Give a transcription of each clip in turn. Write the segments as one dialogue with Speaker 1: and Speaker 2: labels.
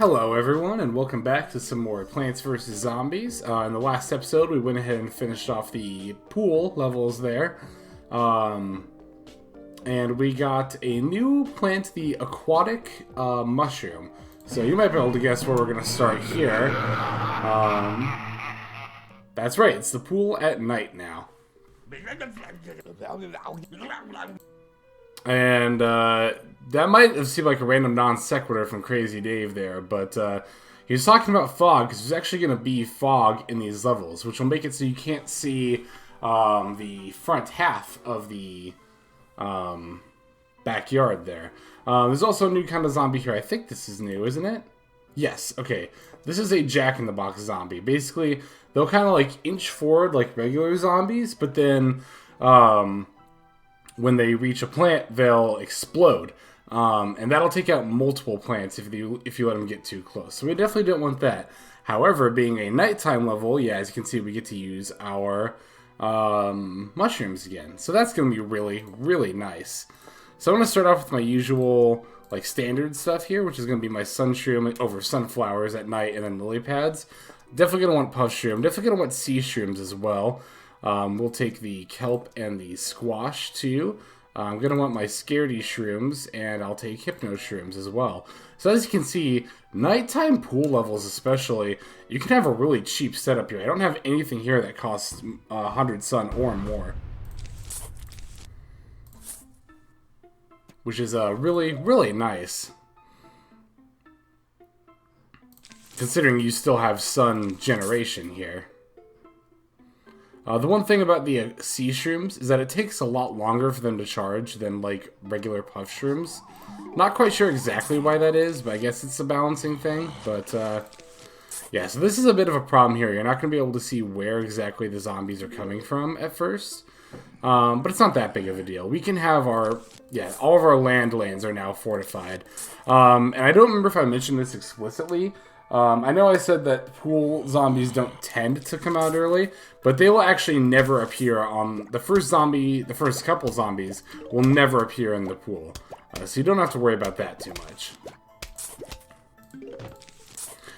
Speaker 1: Hello everyone, and welcome back to some more Plants vs. Zombies. In the last episode, we went ahead and finished off the pool levels there. And we got a new plant, the aquatic mushroom. So you might be able to guess where we're going to start here. That's right, it's the pool at night now. And that might have seemed like a random non sequitur from Crazy Dave there, but he was talking about fog because there's actually going to be fog in these levels, which will make it so you can't see the front half of the backyard there. There's also a new kind of zombie here. I think this is new, isn't it? Yes, okay. This is a Jack-in-the-Box zombie. Basically, they'll kind of like inch forward like regular zombies, but then when they reach a plant, they'll explode. And that'll take out multiple plants if you let them get too close. So we definitely don't want that. However, being a nighttime level, yeah, as you can see, we get to use our mushrooms again. So that's going to be really, really nice. So I'm going to start off with my usual like standard stuff here, which is going to be my sunshroom over sunflowers at night and then lily pads. Definitely going to want puff shroom. Definitely going to want sea shrooms as well. We'll take the kelp and the squash too. I'm going to want my scaredy shrooms, and I'll take hypno shrooms as well. So as you can see, nighttime pool levels especially, you can have a really cheap setup here. I don't have anything here that costs 100 sun or more. Which is really, really nice. Considering you still have sun generation here. The one thing about the sea shrooms is that it takes a lot longer for them to charge than like regular puff shrooms. Not quite sure exactly why that is, but I guess it's a balancing thing. But yeah, so this is a bit of a problem here. You're not going to be able to see where exactly the zombies are coming from at first. But it's not that big of a deal. We can have our, yeah, all of our lands are now fortified. And I don't remember if I mentioned this explicitly. I know I said that pool zombies don't tend to come out early, but they will actually never appear on the first zombie. The first couple zombies will never appear in the pool, so you don't have to worry about that too much.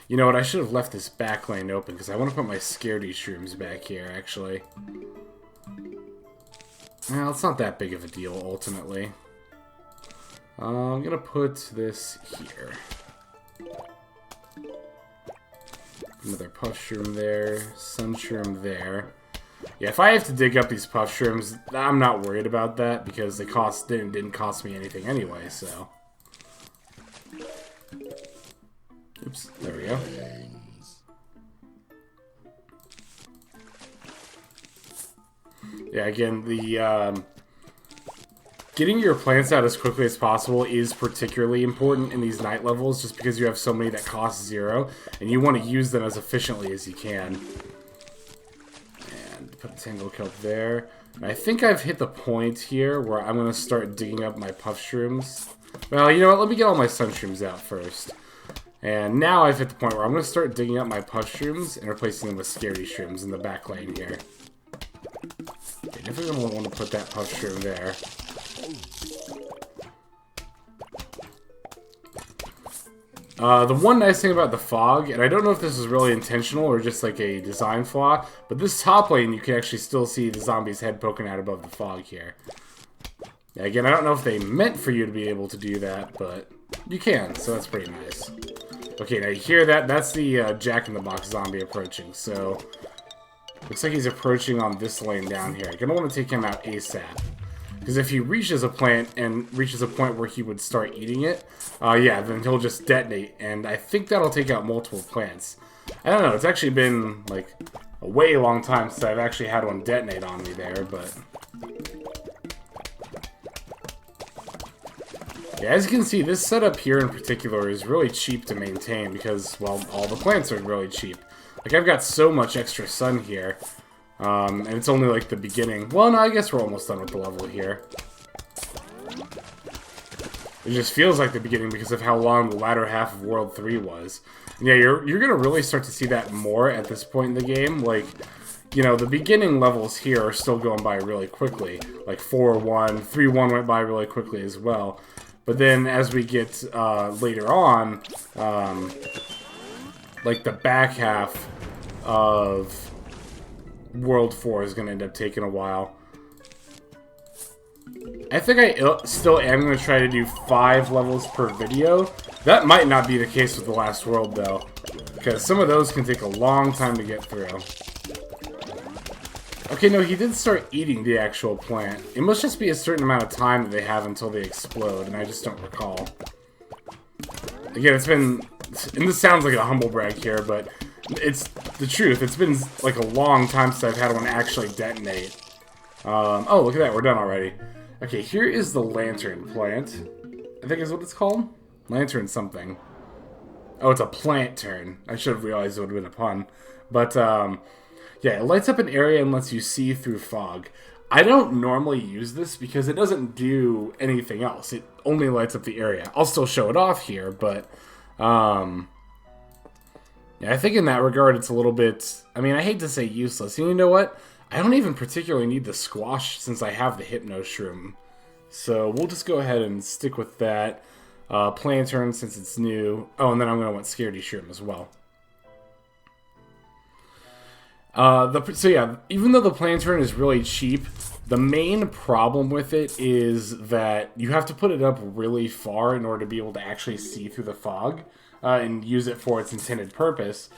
Speaker 1: You know what? I should have left this back lane open because I want to put my scaredy shrooms back here. Actually, well, it's not that big of a deal ultimately. I'm gonna put this here. Another puff shroom there, sun shroom there. Yeah, if I have to dig up these puff shrooms, I'm not worried about that because they didn't cost me anything anyway, so. Oops, there we go. Yeah, again, the getting your plants out as quickly as possible is particularly important in these night levels just because you have so many that cost 0 and you want to use them as efficiently as you can. And put the tangle kelp there. And I think I've hit the point here where I'm going to start digging up my puff shrooms. Well, you know what? Let me get all my sun shrooms out first. And now I've hit the point where I'm going to start digging up my puff shrooms and replacing them with scaredy shrooms in the back lane here. Okay, definitely going to want to put that puff shroom there. The one nice thing about the fog, and I don't know if this is really intentional or just like a design flaw, but this top lane you can actually still see the zombie's head poking out above the fog here. Now, again, I don't know if they meant for you to be able to do that, but you can, so that's pretty nice. Okay, now you hear that? That's the Jack-in-the-Box zombie approaching, so looks like he's approaching on this lane down here. You're going to want to take him out ASAP. Because if he reaches a plant and reaches a point where he would start eating it, yeah, then he'll just detonate. And I think that'll take out multiple plants. I don't know, it's actually been like a way long time since I've actually had one detonate on me there, but yeah, as you can see, this setup here in particular is really cheap to maintain because, well, all the plants are really cheap. Like, I've got so much extra sun here. And it's only like the beginning. Well, no, I guess we're almost done with the level here. It just feels like the beginning because of how long the latter half of World 3 was. And yeah, you're gonna really start to see that more at this point in the game. Like, you know, the beginning levels here are still going by really quickly. Like 4-1, 3-1 went by really quickly as well. But then as we get later on, like the back half of World 4 is going to end up taking a while. I think I still am going to try to do 5 levels per video. That might not be the case with the last world, though, because some of those can take a long time to get through. Okay, no, he did start eating the actual plant. It must just be a certain amount of time that they have until they explode, and I just don't recall. Again, it's been... And this sounds like a humble brag here, but it's the truth. It's been like a long time since I've had one actually detonate. Oh, look at that. We're done already. Okay, here is the lantern plant. I think is what it's called. Lantern something. Oh, it's a plant turn. I should have realized it would have been a pun. But, yeah, it lights up an area and lets you see through fog. I don't normally use this because it doesn't do anything else. It only lights up the area. I'll still show it off here, but... yeah, I think in that regard it's a little bit... I mean, I hate to say useless. And you know what? I don't even particularly need the squash since I have the Hypno Shroom. So we'll just go ahead and stick with that. Plantern since it's new. Oh, and then I'm going to want Scaredy Shroom as well. So yeah, even though the Plantern is really cheap, the main problem with it is that you have to put it up really far in order to be able to actually see through the fog and use it for its intended purpose,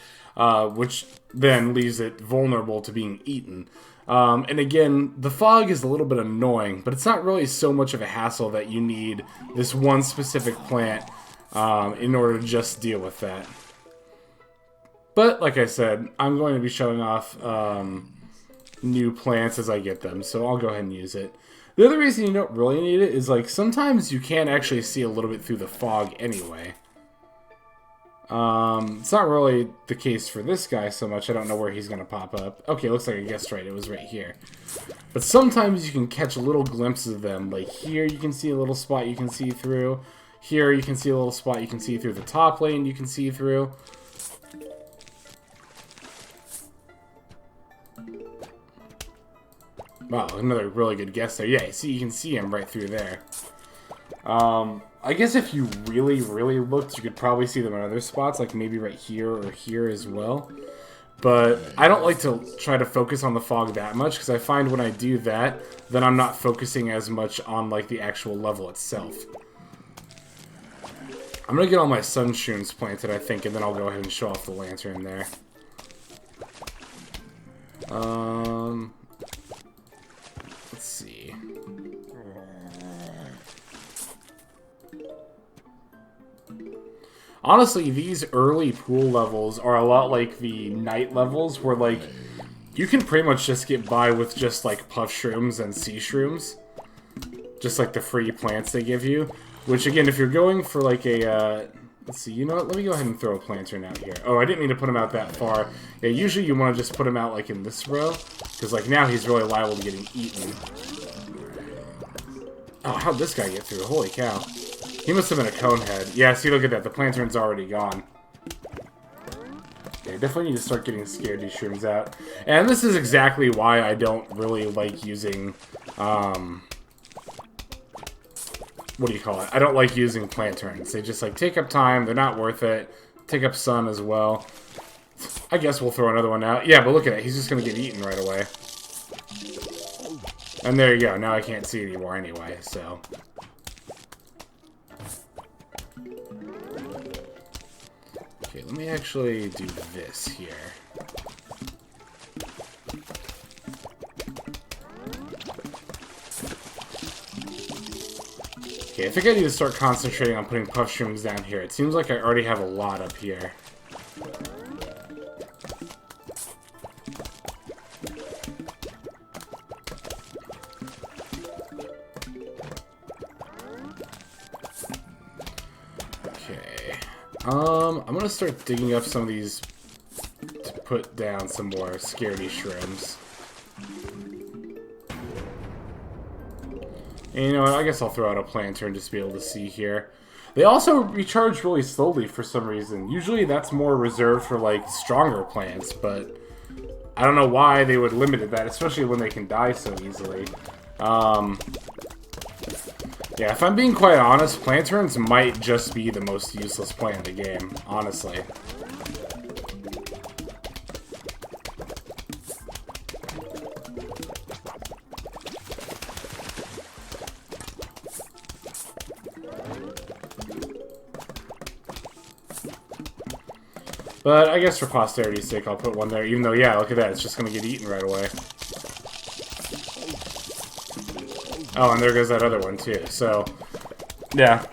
Speaker 1: which then leaves it vulnerable to being eaten. And again, the fog is a little bit annoying, but it's not really so much of a hassle that you need this one specific plant in order to just deal with that. But, like I said, I'm going to be showing off new plants as I get them, so I'll go ahead and use it. The other reason you don't really need it is, like, sometimes you can actually see a little bit through the fog anyway. It's not really the case for this guy so much. I don't know where he's going to pop up. Okay, looks like I guessed right. It was right here. But sometimes you can catch little glimpses of them. Like here you can see a little spot you can see through. Here you can see a little spot you can see through. The top lane you can see through. Wow, another really good guess there. Yeah, see, you can see him right through there. I guess if you really, really looked, you could probably see them in other spots, like maybe right here or here as well. But I don't like to try to focus on the fog that much, because I find when I do that, then I'm not focusing as much on, like, the actual level itself. I'm gonna get all my sunshrooms planted, I think, and then I'll go ahead and show off the lantern there. Let's see. Honestly, these early pool levels are a lot like the night levels, where, like, you can pretty much just get by with just, like, puff shrooms and sea shrooms. Just like the free plants they give you. Which, again, if you're going for, like, a, let's see, you know what? Let me go ahead and throw a plantern out here. Oh, I didn't mean to put him out that far. Yeah, usually you want to just put him out, like, in this row. Because, like, now he's really liable to getting eaten. Oh, how'd this guy get through? Holy cow. He must have been a conehead. Yeah, see, look at that. The plantern's already gone. Yeah, definitely need to start getting Scaredy Shrooms out. And this is exactly why I don't really like using, what do you call it? I don't like using planterns. They just, like, take up time. They're not worth it. Take up sun as well. I guess we'll throw another one out. Yeah, but look at it. He's just going to get eaten right away. And there you go. Now I can't see anymore anyway, so... Okay, let me actually do this here. Okay, I think I need to start concentrating on putting puff shrooms down here. It seems like I already have a lot up here. I'm gonna start digging up some of these to put down some more Scaredy Shrooms. And you know what, I guess I'll throw out a plantern just to be able to see here. They also recharge really slowly for some reason. Usually that's more reserved for, like, stronger plants, but I don't know why they would limit that, especially when they can die so easily. Yeah, if I'm being quite honest, Planturns might just be the most useless plant in the game, honestly. But I guess for posterity's sake, I'll put one there, even though, yeah, look at that, it's just gonna get eaten right away. Oh, and there goes that other one, too. So, yeah.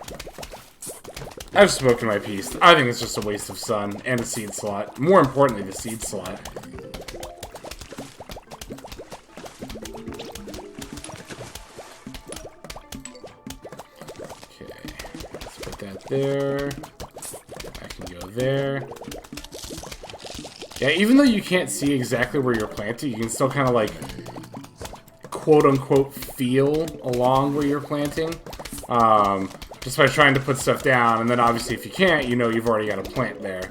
Speaker 1: I've spoken my piece. I think it's just a waste of sun and a seed slot. More importantly, the seed slot. Okay, let's put that there. I can go there. Yeah, even though you can't see exactly where you're planted, you can still kind of like quote-unquote feel along where you're planting, just by trying to put stuff down, and then obviously if you can't, you know you've already got a plant there.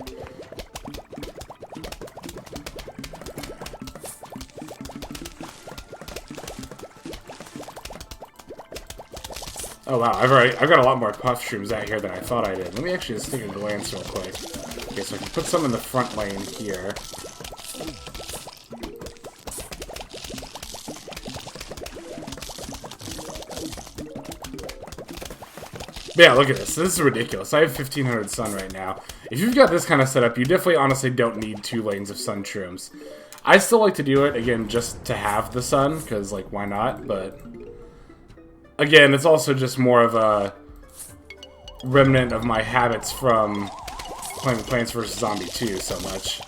Speaker 1: Oh wow, I've got a lot more puff shrooms out here than I thought I did. Let me actually just take a glance real quick. Okay, so I can put some in the front lane here. But yeah, look at this. This is ridiculous. I have 1500 sun right now. If you've got this kind of setup, you definitely honestly don't need 2 lanes of sun shrooms. I still like to do it, again, just to have the sun, because, like, why not? But, again, it's also just more of a remnant of my habits from playing Plants vs. Zombie 2 so much.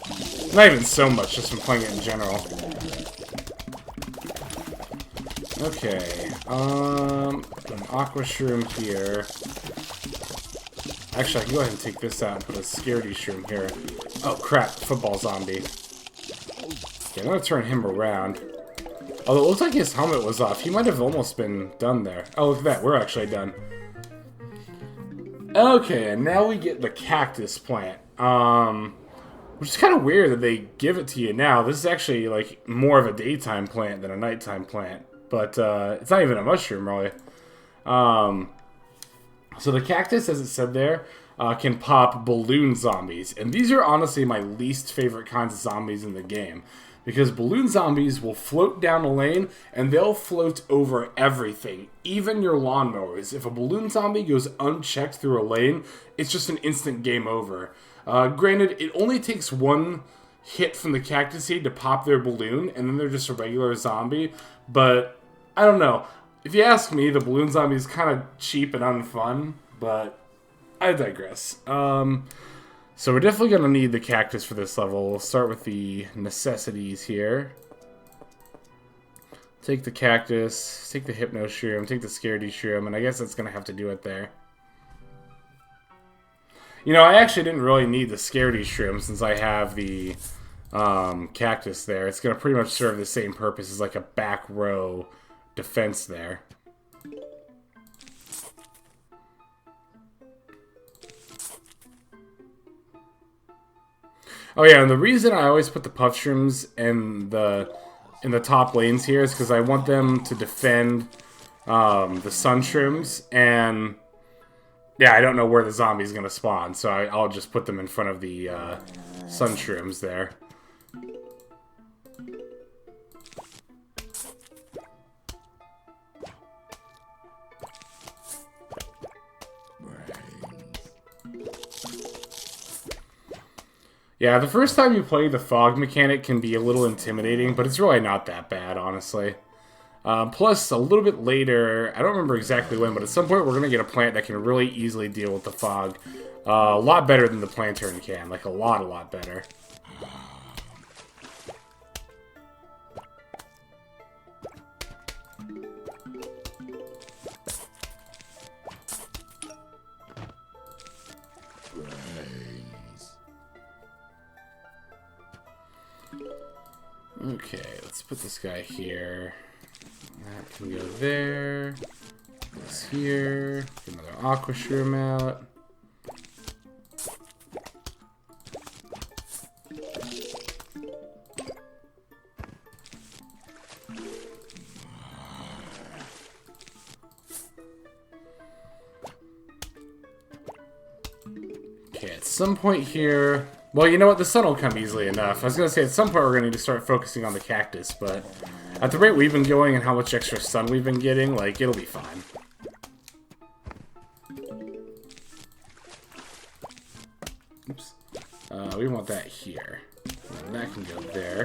Speaker 1: Not even so much, just from playing it in general. Okay, an aqua shroom here. Actually, I can go ahead and take this out and put a scaredy shroom here. Oh crap, football zombie. Okay, I'm gonna turn him around. Although it looks like his helmet was off. He might have almost been done there. Oh, look at that, we're actually done. Okay, and now we get the cactus plant. Which is kind of weird that they give it to you now. This is actually, like, more of a daytime plant than a nighttime plant. But, it's not even a mushroom, really. So the cactus, as it said there, can pop balloon zombies. And these are honestly my least favorite kinds of zombies in the game. Because balloon zombies will float down a lane, and they'll float over everything. Even your lawnmowers. If a balloon zombie goes unchecked through a lane, it's just an instant game over. Granted, it only takes one hit from the cactus seed to pop their balloon, and then they're just a regular zombie. But, I don't know. If you ask me, the balloon zombie is kind of cheap and unfun, but I digress. So we're definitely going to need the cactus for this level. We'll start with the necessities here. Take the cactus, take the hypno shroom, take the scaredy shroom, and I guess that's going to have to do it there. You know, I actually didn't really need the scaredy shroom since I have the cactus there. It's going to pretty much serve the same purpose as like a back row defense there. Oh yeah, and the reason I always put the puff shrooms in the top lanes here is because I want them to defend the sun shrooms, and yeah, I don't know where the zombie's gonna spawn, so I'll just put them in front of the sun shrooms there. Yeah, the first time you play, the fog mechanic can be a little intimidating, but it's really not that bad, honestly. Plus, a little bit later, I don't remember exactly when, but at some point we're going to get a plant that can really easily deal with the fog. A lot better than the Planturn can, like a lot better. Okay, let's put this guy here. That can go there. This here. Get another aqua shroom out. some point here... Well, you know what? The sun will come easily enough. I was going to say, at some point we're going to need to start focusing on the cactus, but at the rate we've been going and how much extra sun we've been getting, like, it'll be fine. Oops. We want that here. And that can go there.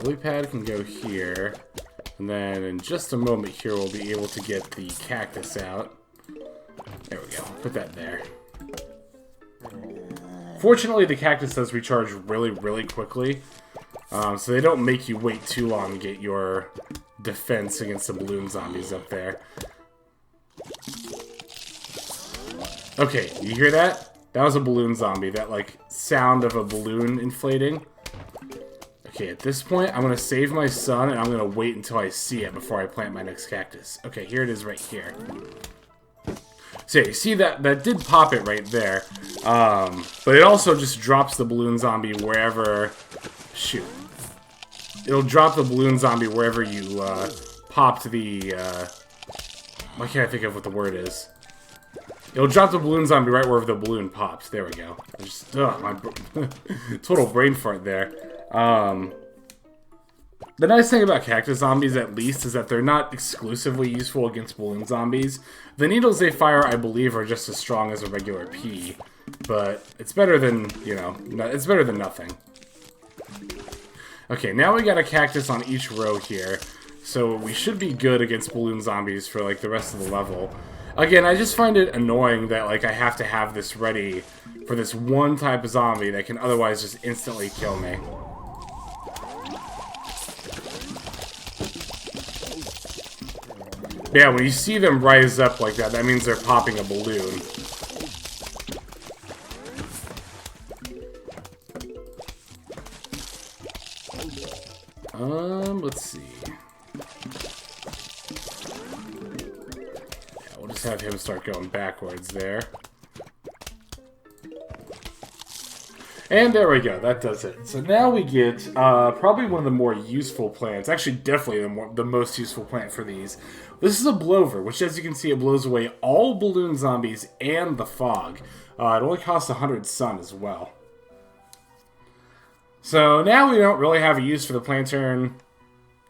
Speaker 1: Lily pad can go here, and then in just a moment here we'll be able to get the cactus out. There we go. Put that there. Fortunately, the cactus does recharge really, really quickly, so they don't make you wait too long to get your defense against the balloon zombies up there. Okay, you hear that? That was a balloon zombie. That, like, sound of a balloon inflating. Okay, at this point, I'm going to save my sun, and I'm going to wait until I see it before I plant my next cactus. Okay, here it is right here. So yeah, you see that did pop it right there. But it also just drops the balloon zombie wherever... Shoot. It'll drop the balloon zombie wherever you popped the... Why can't I think of what the word is? It'll drop the balloon zombie right wherever the balloon pops. There we go. I just... my total brain fart there. The nice thing about cactus zombies, at least, is that they're not exclusively useful against balloon zombies. The needles they fire, I believe, are just as strong as a regular pea, but it's better than, you know, it's better than nothing. Okay, now we got a cactus on each row here, so we should be good against balloon zombies for, like, the rest of the level. Again, I just find it annoying that, like, I have to have this ready for this one type of zombie that can otherwise just instantly kill me. Yeah, when you see them rise up like that, that means they're popping a balloon. Let's see. Yeah, we'll just have him start going backwards there. And there we go, that does it. So now we get probably one of the more useful plants, actually definitely the most useful plant for these. This is a blower, which as you can see it blows away all balloon zombies and the fog. It only costs 100 sun as well. So now we don't really have a use for the plantain,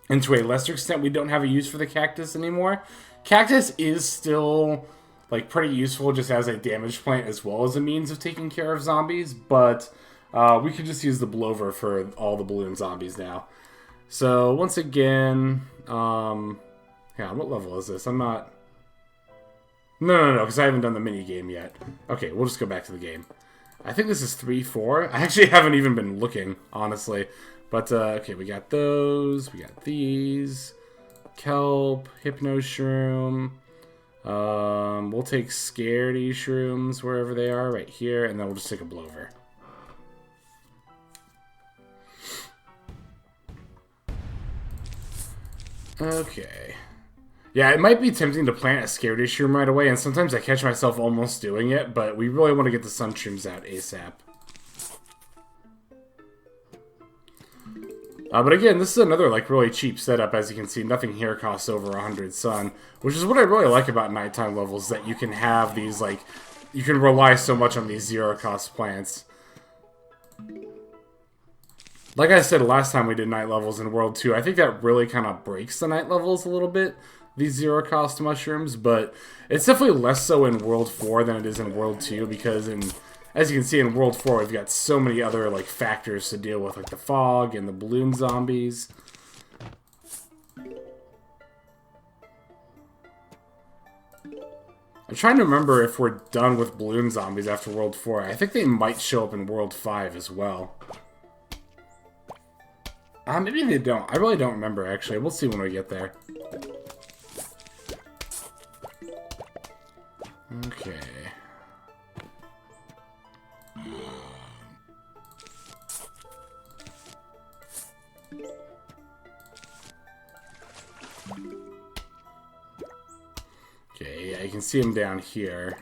Speaker 1: and to a lesser extent we don't have a use for the cactus anymore. Cactus is still like pretty useful just as a damage plant as well as a means of taking care of zombies, but we could just use the blower for all the balloon zombies now. So once again, yeah, what level is this? I'm not... No, because I haven't done the mini game yet. Okay, we'll just go back to the game. I think this is 3-4. I actually haven't even been looking, honestly. But, okay, we got those. We got these. Kelp, Hypno Shroom. We'll take Scaredy Shrooms wherever they are, right here. And then we'll just take a blower. Okay. Yeah, it might be tempting to plant a Scaredy Shroom right away, and sometimes I catch myself almost doing it, but we really want to get the Sun Shrooms out ASAP. But again, this is another like really cheap setup. As you can see, nothing here costs over 100 sun, which is what I really like about nighttime levels, that you can have these like, you can rely so much on these zero cost plants. Like I said last time we did night levels in World 2, I think that really kind of breaks the night levels a little bit, these zero cost mushrooms, but it's definitely less so in World 4 than it is in World 2, because as you can see in World 4 we've got so many other like factors to deal with, like the fog and the balloon zombies. I'm trying to remember if we're done with balloon zombies after World 4. I think they might show up in World 5 as well. Maybe they don't. I really don't remember, actually. We'll see when we get there. Okay. Okay, yeah, you can see him down here.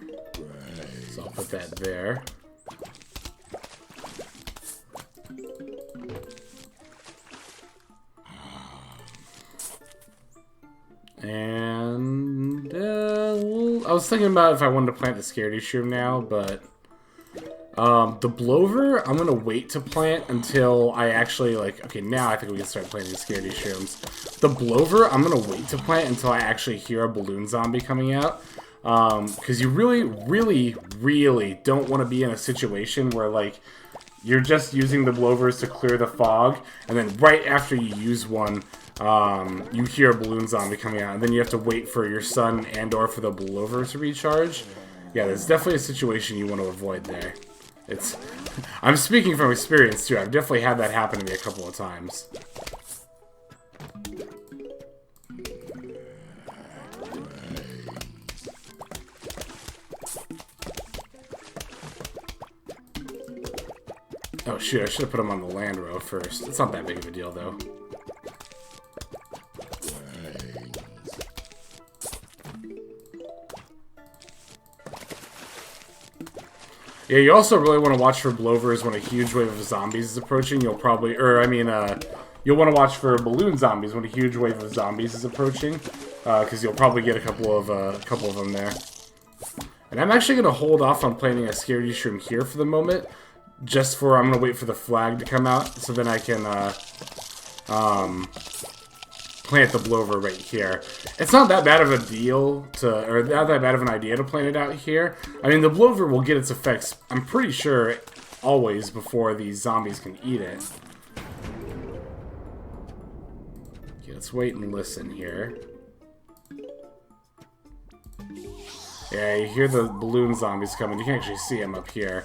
Speaker 1: So I'll put that there. And I was thinking about if I wanted to plant the Scaredy Shroom now, but the Blover, I'm gonna wait to plant until I actually okay, now I think we can start planting Scaredy Shrooms. The Blover, I'm gonna wait to plant until I actually hear a balloon zombie coming out. Because you really, really, really don't want to be in a situation where, like, you're just using the Blovers to clear the fog, and then right after you use one, you hear a balloon zombie coming out, and then you have to wait for your sun and/or for the Blover to recharge. Yeah, there's definitely a situation you want to avoid there. I'm speaking from experience, too. I've definitely had that happen to me a couple of times. Oh shoot, I should have put him on the land row first. It's not that big of a deal, though. Yeah, you also really want to watch for Blovers when a huge wave of zombies is approaching. You'll probably, you'll want to watch for balloon zombies when a huge wave of zombies is approaching, because you'll probably get a couple of them there. And I'm actually going to hold off on planting a Scaredy Shroom here for the moment. I'm going to wait for the flag to come out, so then I can, plant the Blover right here. It's not that bad of a deal or not that bad of an idea to plant it out here. I mean, the Blover will get its effects, I'm pretty sure, always before these zombies can eat it. Okay, let's wait and listen here. Yeah, you hear the balloon zombies coming. You can actually see them up here.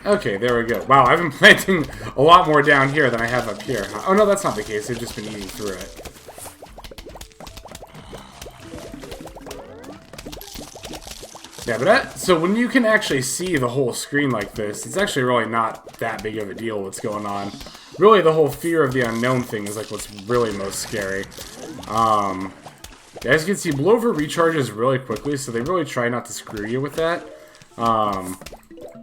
Speaker 1: Okay, there we go. Wow, I've been planting a lot more down here than I have up here. Oh, no, that's not the case. They've just been eating through it. Yeah, but so when you can actually see the whole screen like this, it's actually really not that big of a deal what's going on. Really, the whole fear of the unknown thing is like what's really most scary. As you can see, Blover recharges really quickly, so they really try not to screw you with that.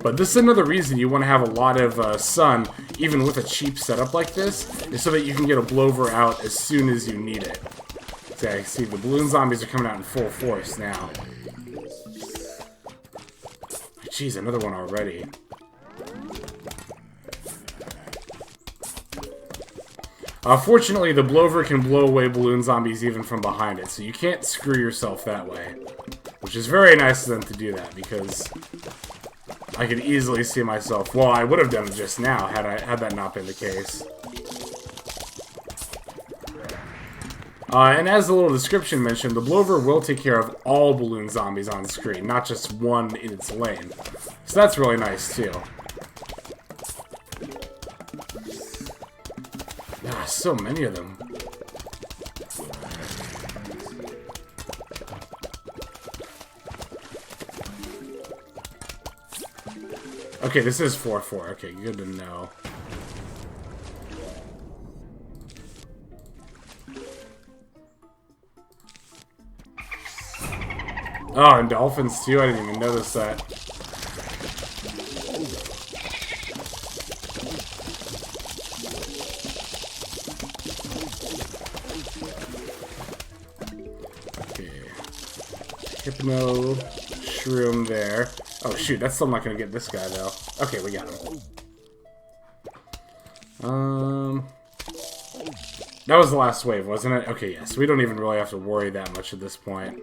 Speaker 1: But this is another reason you want to have a lot of sun, even with a cheap setup like this, is so that you can get a Blover out as soon as you need it. Okay, see, the balloon zombies are coming out in full force now. Jeez, another one already. Fortunately, the Blover can blow away balloon zombies even from behind it, so you can't screw yourself that way. Which is very nice of them to do that, because I could easily see myself. Well, I would have done it just now had that not been the case. And as the little description mentioned, the Blover will take care of all balloon zombies on screen, not just one in its lane. So that's really nice, too. Ah, so many of them. Okay, this is 4-4. Okay, good to know. Oh, and dolphins too? I didn't even notice that. Okay. Hypno Shroom there. Oh shoot, that's still not gonna get this guy though. Okay, we got him. That was the last wave, wasn't it? Okay, yes. We don't even really have to worry that much at this point.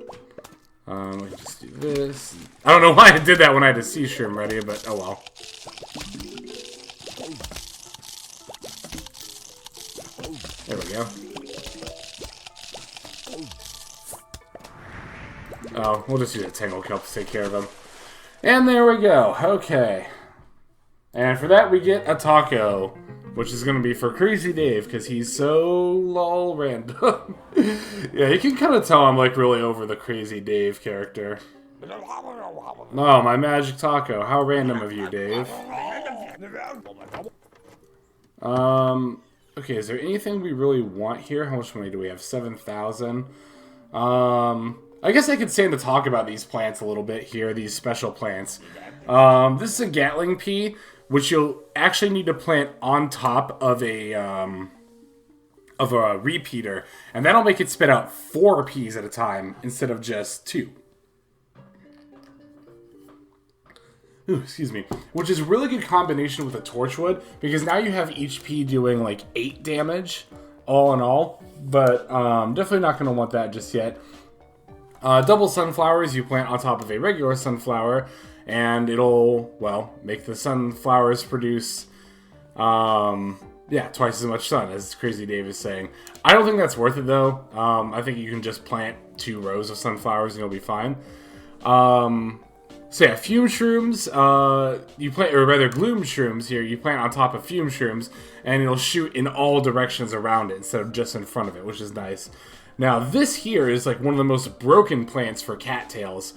Speaker 1: We can just do this. I don't know why I did that when I had a sea shroom ready, but oh well. There we go. Oh, we'll just use a Tangle Cup to take care of him. And there we go. Okay. And for that, we get a taco, which is going to be for Crazy Dave, because he's so lol random. Yeah, you can kind of tell I'm, like, really over the Crazy Dave character. Oh, my magic taco. How random of you, Dave. Okay, is there anything we really want here? How much money do we have? 7,000. I guess I could stand to talk about these plants a little bit here, these special plants. This is a Gatling Pea, which you'll actually need to plant on top of a of a repeater, and that'll make it spit out 4 Ps at a time instead of just 2. Ooh, excuse me. Which is a really good combination with a Torchwood, because now you have each P doing like 8 damage, all in all. But definitely not going to want that just yet. Double sunflowers you plant on top of a regular sunflower, and it'll, well, make the sunflowers produce, yeah, twice as much sun, as Crazy Dave is saying. I don't think that's worth it, though. I think you can just plant 2 rows of sunflowers and you'll be fine. So yeah, fume shrooms, you plant, or rather gloom shrooms here, you plant on top of fume shrooms, and it'll shoot in all directions around it instead of just in front of it, which is nice. Now, this here is like one of the most broken plants for cattails.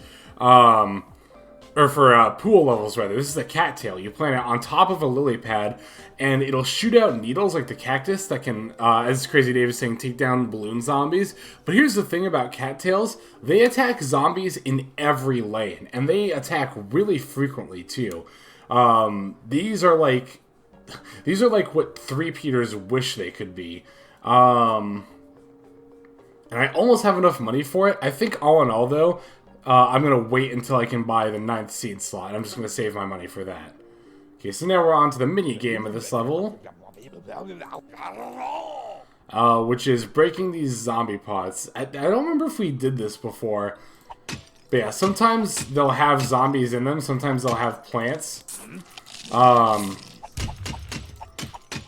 Speaker 1: Or for pool levels, rather. This is a cattail. You plant it on top of a lily pad, and it'll shoot out needles like the cactus that can, as Crazy Dave is saying, take down balloon zombies. But here's the thing about cattails. They attack zombies in every lane, and they attack really frequently, too. These are like what 3-peaters wish they could be. And I almost have enough money for it. I think all in all, though, I'm going to wait until I can buy the 9th seed slot. I'm just going to save my money for that. Okay, so now we're on to the mini game of this level. Which is breaking these zombie pods. I don't remember if we did this before. But yeah, sometimes they'll have zombies in them. Sometimes they'll have plants.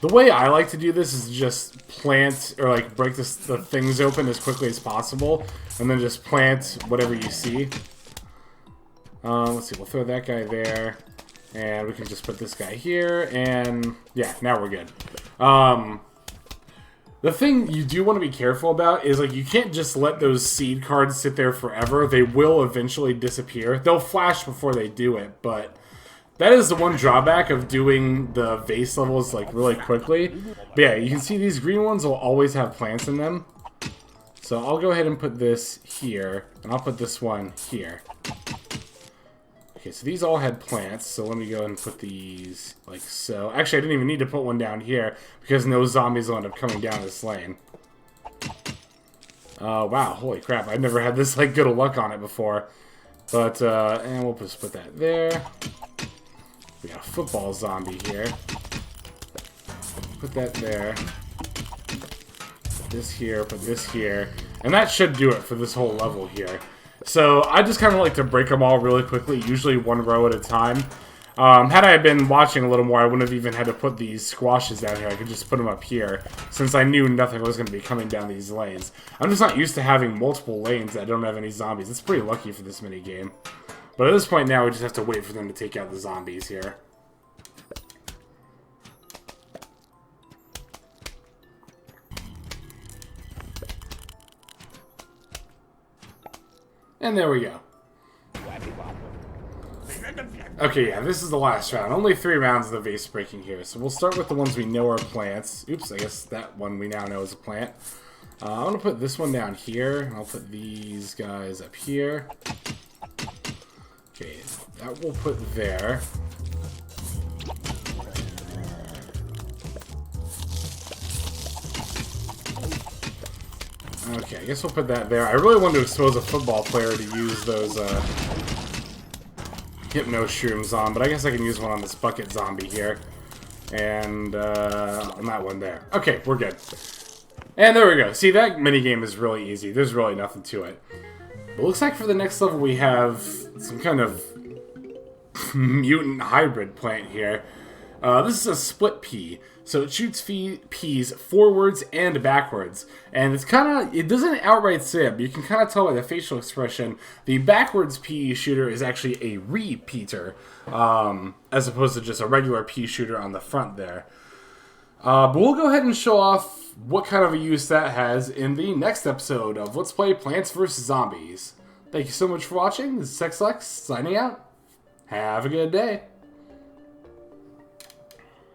Speaker 1: The way I like to do this is just plant, or like break the things open as quickly as possible, and then just plant whatever you see. Let's see, we'll throw that guy there, and we can just put this guy here, and yeah, now we're good. The thing you do want to be careful about is, like, you can't just let those seed cards sit there forever. They will eventually disappear. They'll flash before they do it, but that is the one drawback of doing the vase levels, like, really quickly. But yeah, you can see these green ones will always have plants in them. So I'll go ahead and put this here, and I'll put this one here. Okay, so these all had plants, so let me go and put these like so. Actually, I didn't even need to put one down here, because no zombies will end up coming down this lane. Wow, holy crap, I've never had this, like, good of luck on it before. But, and we'll just put that there. We got a football zombie here. Put that there. Put this here, put this here. And that should do it for this whole level here. So, I just kind of like to break them all really quickly, usually one row at a time. Had I been watching a little more, I wouldn't have even had to put these squashes down here. I could just put them up here, since I knew nothing was going to be coming down these lanes. I'm just not used to having multiple lanes that don't have any zombies. It's pretty lucky for this mini game. But at this point now, we just have to wait for them to take out the zombies here. And there we go. Okay, yeah, this is the last round. Only 3 rounds of the vase breaking here. So we'll start with the ones we know are plants. Oops, I guess that one we now know is a plant. I'm going to put this one down here. I'll put these guys up here. Okay, that we'll put there. Okay, I guess we'll put that there. I really wanted to expose a football player to use those hypno shrooms on, but I guess I can use one on this bucket zombie here. And on that one there. Okay, we're good. And there we go. See, that minigame is really easy. There's really nothing to it. But it looks like for the next level we have some kind of mutant hybrid plant here. This is a split pea. So it shoots peas forwards and backwards. And it's kind of, it doesn't outright say it, but you can kind of tell by the facial expression, the backwards pea shooter is actually a repeater, as opposed to just a regular pea shooter on the front there. But we'll go ahead and show off what kind of a use that has in the next episode of Let's Play Plants vs. Zombies. Thank you so much for watching. This is Sexlex, signing out. Have a good day.